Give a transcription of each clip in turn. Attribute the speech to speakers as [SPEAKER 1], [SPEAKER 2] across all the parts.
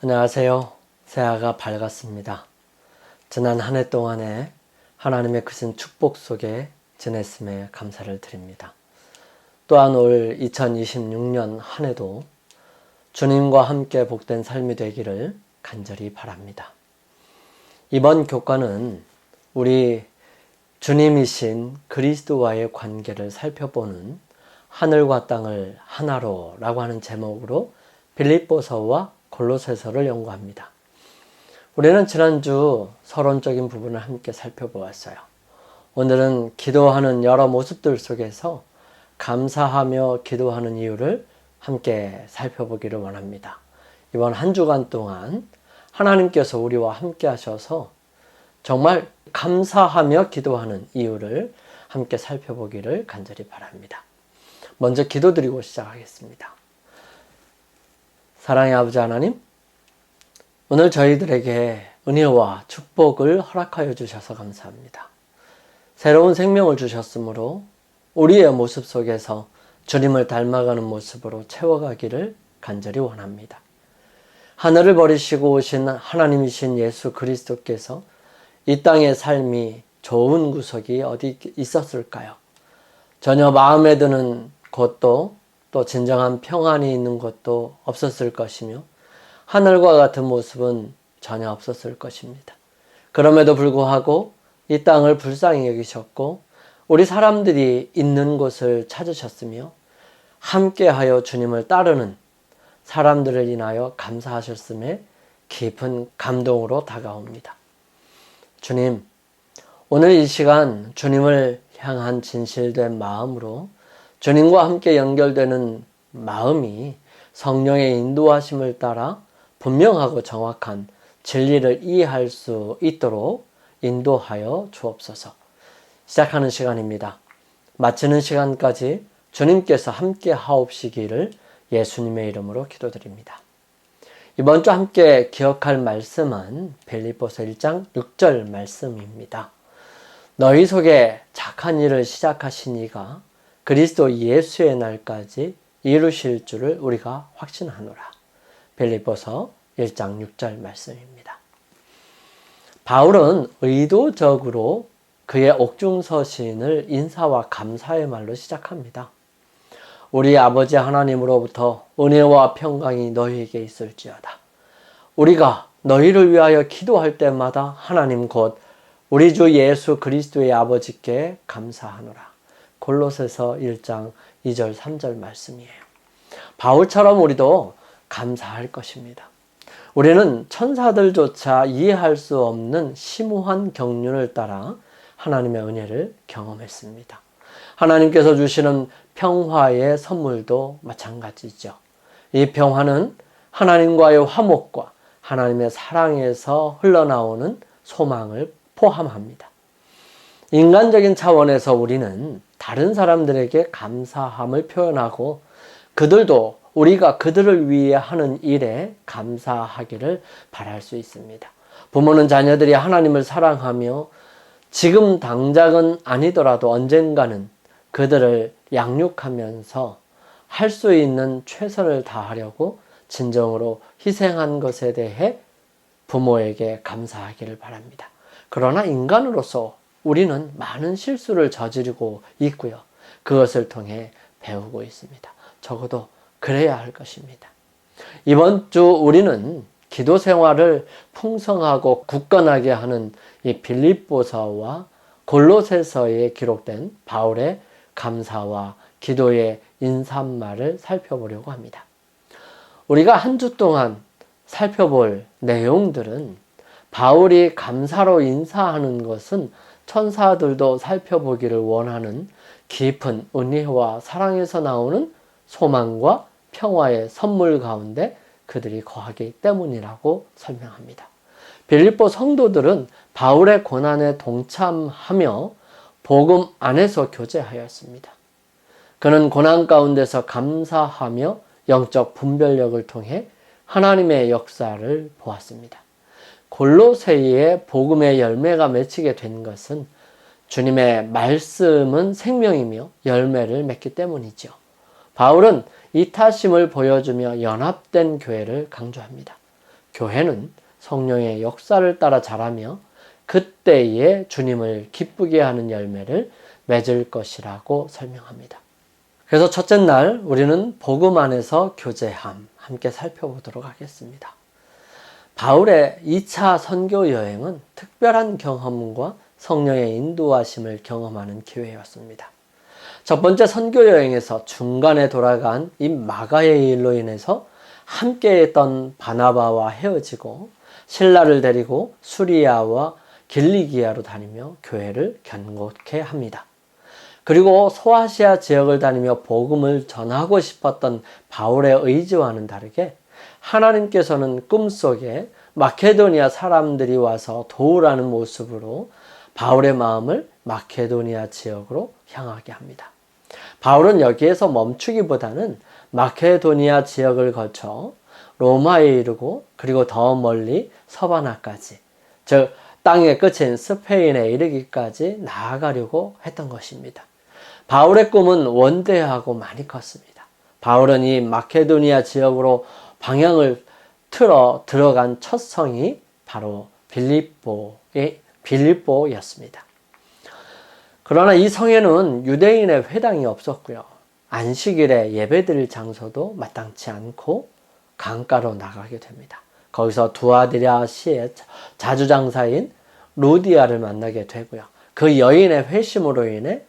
[SPEAKER 1] 안녕하세요. 새해가 밝았습니다. 지난 한 해 동안에 하나님의 크신 축복 속에 지냈음에 감사를 드립니다. 또한 올 2026년 한 해도 주님과 함께 복된 삶이 되기를 간절히 바랍니다. 이번 교과는 우리 주님이신 그리스도와의 관계를 살펴보는 하늘과 땅을 하나로 라고 하는 제목으로 빌립보서와 골로새서를 연구합니다. 우리는 지난주 서론적인 부분을 함께 살펴보았어요. 오늘은 기도하는 여러 모습들 속에서 감사하며 기도하는 이유를 함께 살펴보기를 원합니다. 이번 한 주간 동안 하나님께서 우리와 함께 하셔서 정말 감사하며 기도하는 이유를 함께 살펴보기를 간절히 바랍니다. 먼저 기도드리고 시작하겠습니다. 사랑의 아버지 하나님, 오늘 저희들에게 은혜와 축복을 허락하여 주셔서 감사합니다. 새로운 생명을 주셨으므로 우리의 모습 속에서 주님을 닮아가는 모습으로 채워가기를 간절히 원합니다. 하늘을 버리시고 오신 하나님이신 예수 그리스도께서 이 땅의 삶이 좋은 구석이 어디 있었을까요? 전혀 마음에 드는 곳도 또 진정한 평안이 있는 것도 없었을 것이며 하늘과 같은 모습은 전혀 없었을 것입니다. 그럼에도 불구하고 이 땅을 불쌍히 여기셨고 우리 사람들이 있는 곳을 찾으셨으며 함께하여 주님을 따르는 사람들을 인하여 감사하셨음에 깊은 감동으로 다가옵니다. 주님, 오늘 이 시간 주님을 향한 진실된 마음으로 주님과 함께 연결되는 마음이 성령의 인도하심을 따라 분명하고 정확한 진리를 이해할 수 있도록 인도하여 주옵소서. 시작하는 시간입니다. 마치는 시간까지 주님께서 함께 하옵시기를 예수님의 이름으로 기도드립니다. 이번 주 함께 기억할 말씀은 빌립보서 1장 6절 말씀입니다. 너희 속에 착한 일을 시작하신 이가 그리스도 예수의 날까지 이루실 줄을 우리가 확신하노라. 빌립보서 1장 6절 말씀입니다. 바울은 의도적으로 그의 옥중서신을 인사와 감사의 말로 시작합니다. 우리 아버지 하나님으로부터 은혜와 평강이 너희에게 있을지어다. 우리가 너희를 위하여 기도할 때마다 하나님 곧 우리 주 예수 그리스도의 아버지께 감사하노라. 골로새서 1장 2절 3절 말씀이에요. 바울처럼 우리도 감사할 것입니다. 우리는 천사들조차 이해할 수 없는 심오한 경륜을 따라 하나님의 은혜를 경험했습니다. 하나님께서 주시는 평화의 선물도 마찬가지죠. 이 평화는 하나님과의 화목과 하나님의 사랑에서 흘러나오는 소망을 포함합니다. 인간적인 차원에서 우리는 다른 사람들에게 감사함을 표현하고 그들도 우리가 그들을 위해 하는 일에 감사하기를 바랄 수 있습니다. 부모는 자녀들이 하나님을 사랑하며 지금 당장은 아니더라도 언젠가는 그들을 양육하면서 할 수 있는 최선을 다하려고 진정으로 희생한 것에 대해 부모에게 감사하기를 바랍니다. 그러나 인간으로서 우리는 많은 실수를 저지르고 있고요. 그것을 통해 배우고 있습니다. 적어도 그래야 할 것입니다. 이번 주 우리는 기도 생활을 풍성하고 굳건하게 하는 이 빌립보서와 골로새서에 기록된 바울의 감사와 기도의 인사말을 살펴보려고 합니다. 우리가 한 주 동안 살펴볼 내용들은 바울이 감사로 인사하는 것은 천사들도 살펴보기를 원하는 깊은 은혜와 사랑에서 나오는 소망과 평화의 선물 가운데 그들이 거하기 때문이라고 설명합니다. 빌립보 성도들은 바울의 고난에 동참하며 복음 안에서 교제하였습니다. 그는 고난 가운데서 감사하며 영적 분별력을 통해 하나님의 역사를 보았습니다. 골로새의 복음의 열매가 맺히게 된 것은 주님의 말씀은 생명이며 열매를 맺기 때문이죠. 바울은 이타심을 보여주며 연합된 교회를 강조합니다. 교회는 성령의 역사를 따라 자라며 그때에 주님을 기쁘게 하는 열매를 맺을 것이라고 설명합니다. 그래서 첫째 날 우리는 복음 안에서 교제함 함께 살펴보도록 하겠습니다. 바울의 2차 선교 여행은 특별한 경험과 성령의 인도하심을 경험하는 기회였습니다. 첫 번째 선교 여행에서 중간에 돌아간 이 마가의 일로 인해서 함께했던 바나바와 헤어지고 실라를 데리고 수리아와 길리기아로 다니며 교회를 견고케 합니다. 그리고 소아시아 지역을 다니며 복음을 전하고 싶었던 바울의 의지와는 다르게 하나님께서는 꿈속에 마케도니아 사람들이 와서 도우라는 모습으로 바울의 마음을 마케도니아 지역으로 향하게 합니다. 바울은 여기에서 멈추기보다는 마케도니아 지역을 거쳐 로마에 이르고 그리고 더 멀리 서바나까지, 즉 땅의 끝인 스페인에 이르기까지 나아가려고 했던 것입니다. 바울의 꿈은 원대하고 많이 컸습니다. 바울은 이 마케도니아 지역으로 방향을 틀어 들어간 첫 성이 바로 빌립보였습니다. 그러나 이 성에는 유대인의 회당이 없었고요. 안식일에 예배드릴 장소도 마땅치 않고 강가로 나가게 됩니다. 거기서 두아디라시의 자주장사인 루디아를 만나게 되고요. 그 여인의 회심으로 인해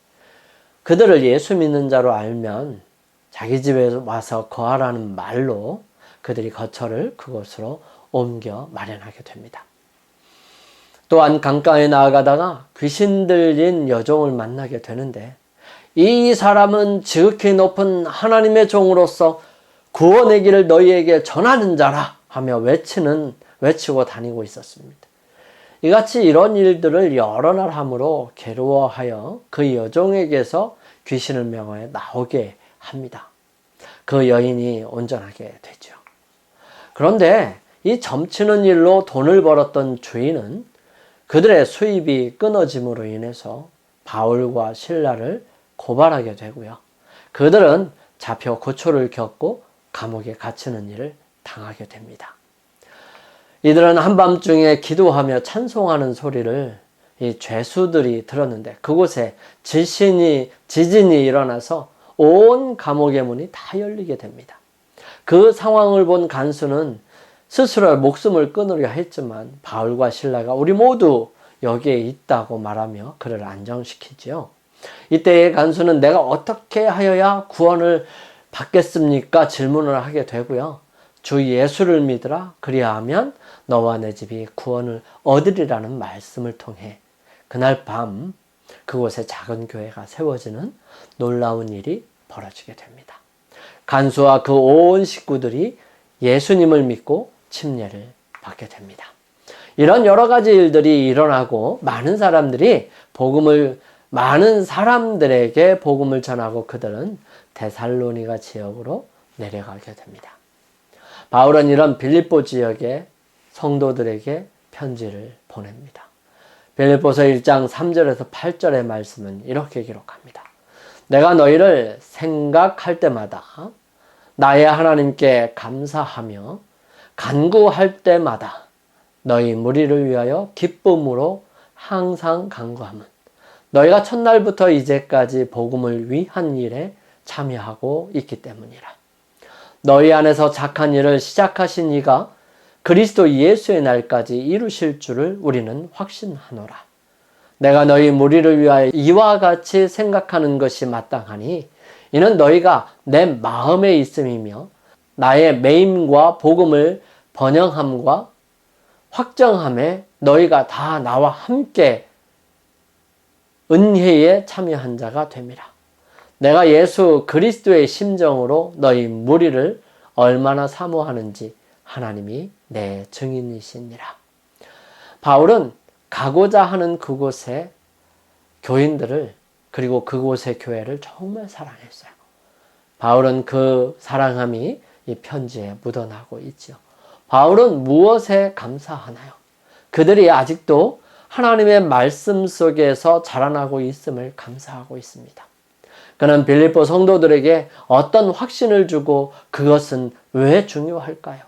[SPEAKER 1] 그들을 예수 믿는 자로 알면 자기 집에 와서 거하라는 말로 그들이 거처를 그곳으로 옮겨 마련하게 됩니다. 또한 강가에 나아가다가 귀신 들린 여종을 만나게 되는데 이 사람은 지극히 높은 하나님의 종으로서 구원의 길을 너희에게 전하는 자라 하며 외치고 다니고 있었습니다. 이같이 이런 일들을 여러 날 함으로 괴로워하여 그 여종에게서 귀신을 명하여 나오게 합니다. 그 여인이 온전하게 되죠. 그런데 이 점치는 일로 돈을 벌었던 주인은 그들의 수입이 끊어짐으로 인해서 바울과 실라를 고발하게 되고요. 그들은 잡혀 고초를 겪고 감옥에 갇히는 일을 당하게 됩니다. 이들은 한밤중에 기도하며 찬송하는 소리를 이 죄수들이 들었는데 그곳에 지진이 일어나서 온 감옥의 문이 다 열리게 됩니다. 그 상황을 본 간수는 스스로 목숨을 끊으려 했지만 바울과 실라가 우리 모두 여기에 있다고 말하며 그를 안정시키지요. 이때의 간수는 내가 어떻게 하여야 구원을 받겠습니까? 질문을 하게 되고요. 주 예수를 믿으라. 그리하면 너와 내 집이 구원을 얻으리라는 말씀을 통해 그날 밤 그곳에 작은 교회가 세워지는 놀라운 일이 벌어지게 됩니다. 간수와 그 온 식구들이 예수님을 믿고 침례를 받게 됩니다. 이런 여러 가지 일들이 일어나고 많은 사람들에게 복음을 전하고 그들은 데살로니가 지역으로 내려가게 됩니다. 바울은 이런 빌립보 지역의 성도들에게 편지를 보냅니다. 빌립보서 1장 3절에서 8절의 말씀은 이렇게 기록합니다. 내가 너희를 생각할 때마다 나의 하나님께 감사하며 간구할 때마다 너희 무리를 위하여 기쁨으로 항상 간구함은 너희가 첫날부터 이제까지 복음을 위한 일에 참여하고 있기 때문이라. 너희 안에서 착한 일을 시작하신 이가 그리스도 예수의 날까지 이루실 줄을 우리는 확신하노라. 내가 너희 무리를 위하여 이와 같이 생각하는 것이 마땅하니 이는 너희가 내 마음에 있음이며 나의 매임과 복음을 번영함과 확정함에 너희가 다 나와 함께 은혜에 참여한 자가 됨이라. 내가 예수 그리스도의 심정으로 너희 무리를 얼마나 사모하는지 하나님이 내 증인이시니라. 바울은 가고자 하는 그곳의 교인들을 그리고 그곳의 교회를 정말 사랑했어요. 바울은 그 사랑함이 이 편지에 묻어나고 있죠. 바울은 무엇에 감사하나요? 그들이 아직도 하나님의 말씀 속에서 자라나고 있음을 감사하고 있습니다. 그는 빌립보 성도들에게 어떤 확신을 주고 그것은 왜 중요할까요?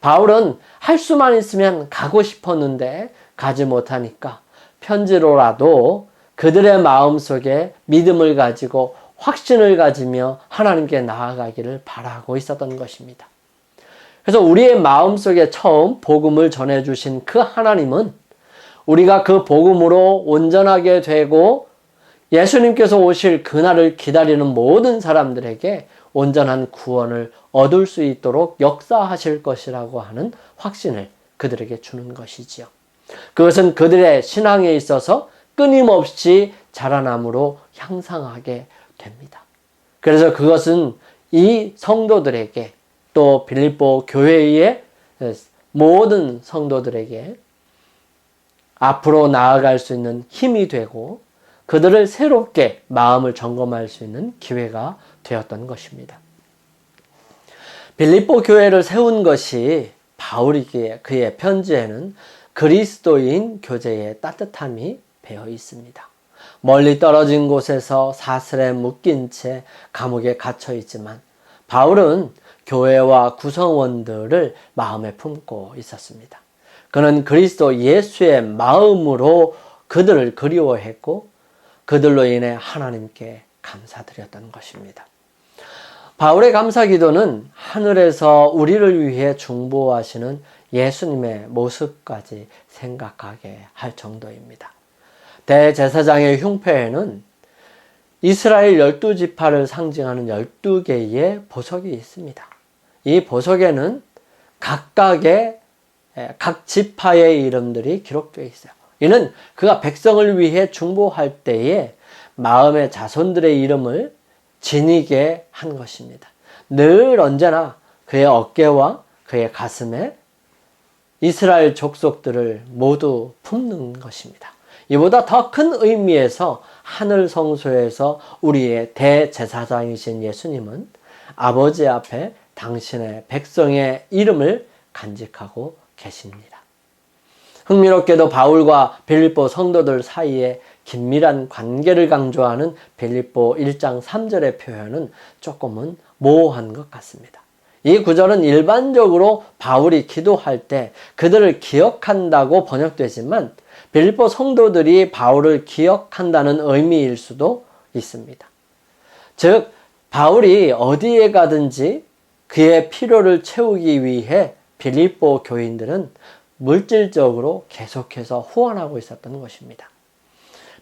[SPEAKER 1] 바울은 할 수만 있으면 가고 싶었는데 가지 못하니까 편지로라도 그들의 마음속에 믿음을 가지고 확신을 가지며 하나님께 나아가기를 바라고 있었던 것입니다. 그래서 우리의 마음속에 처음 복음을 전해주신 그 하나님은 우리가 그 복음으로 온전하게 되고 예수님께서 오실 그날을 기다리는 모든 사람들에게 온전한 구원을 얻을 수 있도록 역사하실 것이라고 하는 확신을 그들에게 주는 것이지요. 그것은 그들의 신앙에 있어서 끊임없이 자라남으로 향상하게 됩니다. 그래서 그것은 이 성도들에게 또 빌립보 교회의 모든 성도들에게 앞으로 나아갈 수 있는 힘이 되고 그들을 새롭게 마음을 점검할 수 있는 기회가 되었던 것입니다. 빌립보 교회를 세운 것이 바울이기에 그의 편지에는 그리스도인 교제의 따뜻함이 배어 있습니다. 멀리 떨어진 곳에서 사슬에 묶인 채 감옥에 갇혀 있지만 바울은 교회와 구성원들을 마음에 품고 있었습니다. 그는 그리스도 예수의 마음으로 그들을 그리워했고 그들로 인해 하나님께 감사드렸던 것입니다. 바울의 감사기도는 하늘에서 우리를 위해 중보하시는 예수님의 모습까지 생각하게 할 정도입니다. 대제사장의 흉패에는 이스라엘 12지파를 상징하는 12개의 보석이 있습니다. 이 보석에는 각각의 각 지파의 이름들이 기록되어 있어요. 이는 그가 백성을 위해 중보할 때에 마음의 자손들의 이름을 지니게 한 것입니다. 늘 언제나 그의 어깨와 그의 가슴에 이스라엘 족속들을 모두 품는 것입니다. 이보다 더 큰 의미에서 하늘 성소에서 우리의 대제사장이신 예수님은 아버지 앞에 당신의 백성의 이름을 간직하고 계십니다. 흥미롭게도 바울과 빌립보 성도들 사이에 긴밀한 관계를 강조하는 빌립보 1장 3절의 표현은 조금은 모호한 것 같습니다. 이 구절은 일반적으로 바울이 기도할 때 그들을 기억한다고 번역되지만 빌립보 성도들이 바울을 기억한다는 의미일 수도 있습니다. 즉 바울이 어디에 가든지 그의 필요를 채우기 위해 빌립보 교인들은 물질적으로 계속해서 후원하고 있었던 것입니다.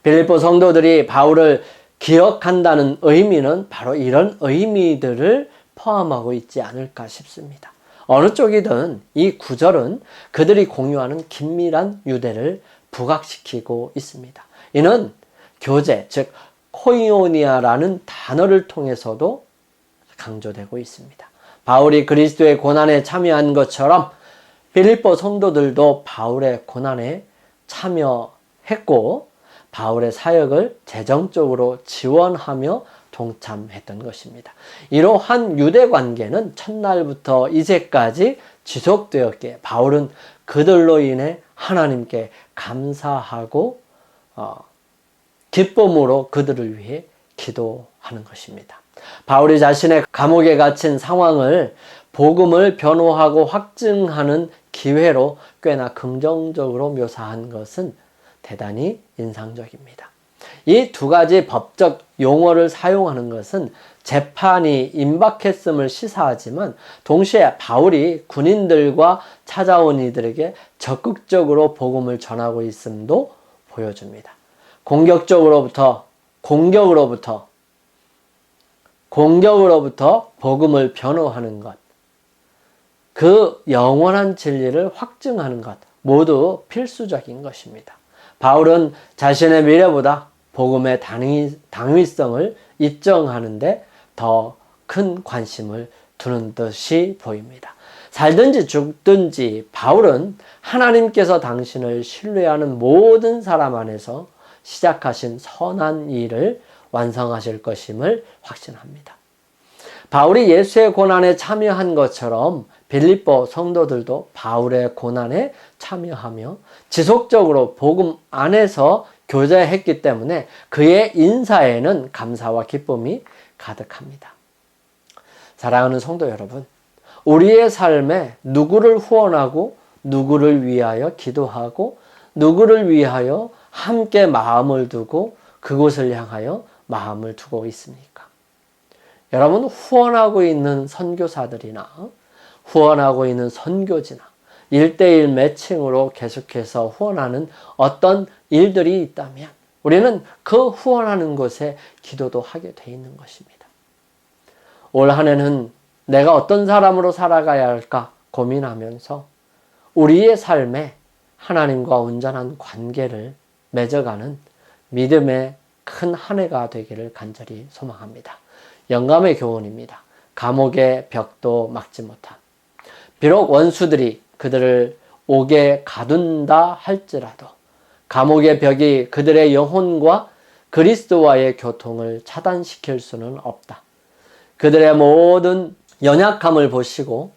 [SPEAKER 1] 빌립보 성도들이 바울을 기억한다는 의미는 바로 이런 의미들을 포함하고 있지 않을까 싶습니다. 어느 쪽이든 이 구절은 그들이 공유하는 긴밀한 유대를 부각시키고 있습니다. 이는 교제, 즉 코이오니아라는 단어를 통해서도 강조되고 있습니다. 바울이 그리스도의 고난에 참여한 것처럼 빌립보 성도들도 바울의 고난에 참여했고 바울의 사역을 재정적으로 지원하며 동참했던 것입니다. 이러한 유대 관계는 첫날부터 이제까지 지속되었기에 바울은 그들로 인해 하나님께 감사하고 기쁨으로 그들을 위해 기도하는 것입니다. 바울이 자신의 감옥에 갇힌 상황을 복음을 변호하고 확증하는 기회로 꽤나 긍정적으로 묘사한 것은 대단히 인상적입니다. 이 두 가지 법적 용어를 사용하는 것은 재판이 임박했음을 시사하지만 동시에 바울이 군인들과 찾아온 이들에게 적극적으로 복음을 전하고 있음도 보여줍니다. 공격으로부터 복음을 변호하는 것, 그 영원한 진리를 확증하는 것 모두 필수적인 것입니다. 바울은 자신의 미래보다 복음의 당위성을 입증하는데 더 큰 관심을 두는 듯이 보입니다. 살든지 죽든지 바울은 하나님께서 당신을 신뢰하는 모든 사람 안에서 시작하신 선한 일을 완성하실 것임을 확신합니다. 바울이 예수의 고난에 참여한 것처럼 빌립보 성도들도 바울의 고난에 참여하며 지속적으로 복음 안에서 교제했기 때문에 그의 인사에는 감사와 기쁨이 가득합니다. 사랑하는 성도 여러분, 우리의 삶에 누구를 후원하고 누구를 위하여 기도하고 누구를 위하여 함께 마음을 두고 그곳을 향하여 마음을 두고 있습니까? 여러분, 후원하고 있는 선교사들이나 후원하고 있는 선교지나 1:1 매칭으로 계속해서 후원하는 어떤 일들이 있다면 우리는 그 후원하는 곳에 기도도 하게 돼 있는 것입니다. 올 한 해는 내가 어떤 사람으로 살아가야 할까 고민하면서 우리의 삶에 하나님과 온전한 관계를 맺어가는 믿음의 큰 한 해가 되기를 간절히 소망합니다. 영감의 교훈입니다. 감옥의 벽도 막지 못한. 비록 원수들이 그들을 옥에 가둔다 할지라도 감옥의 벽이 그들의 영혼과 그리스도와의 교통을 차단시킬 수는 없다. 그들의 모든 연약함을 보시고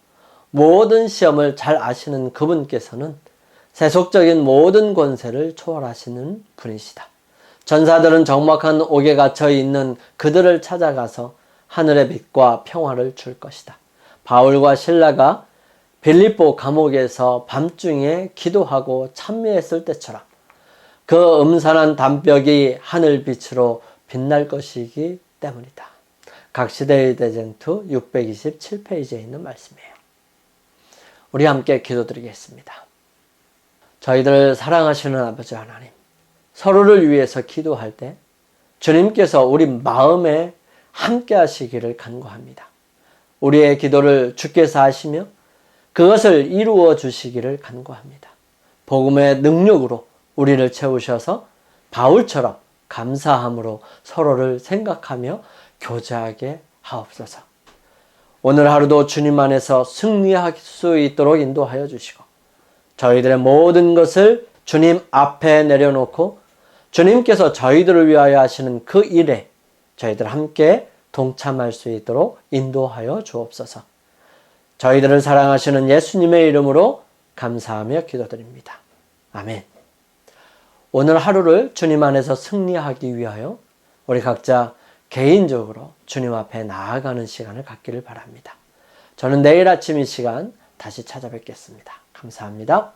[SPEAKER 1] 모든 시험을 잘 아시는 그분께서는 세속적인 모든 권세를 초월하시는 분이시다. 전사들은 적막한 옥에 갇혀 있는 그들을 찾아가서 하늘의 빛과 평화를 줄 것이다. 바울과 실라가 빌립보 감옥에서 밤중에 기도하고 찬미했을 때처럼 그 음산한 담벽이 하늘빛으로 빛날 것이기 때문이다. 각 시대의 대쟁투 627페이지에 있는 말씀이에요. 우리 함께 기도드리겠습니다. 저희들 사랑하시는 아버지 하나님, 서로를 위해서 기도할 때 주님께서 우리 마음에 함께 하시기를 간구합니다. 우리의 기도를 주께서 하시며 그것을 이루어 주시기를 간구합니다. 복음의 능력으로 우리를 채우셔서 바울처럼 감사함으로 서로를 생각하며 교제하게 하옵소서. 오늘 하루도 주님 안에서 승리할 수 있도록 인도하여 주시고 저희들의 모든 것을 주님 앞에 내려놓고 주님께서 저희들을 위하여 하시는 그 일에 저희들 함께 동참할 수 있도록 인도하여 주옵소서. 저희들을 사랑하시는 예수님의 이름으로 감사하며 기도드립니다. 아멘. 오늘 하루를 주님 안에서 승리하기 위하여 우리 각자 개인적으로 주님 앞에 나아가는 시간을 갖기를 바랍니다. 저는 내일 아침 이 시간 다시 찾아뵙겠습니다. 감사합니다.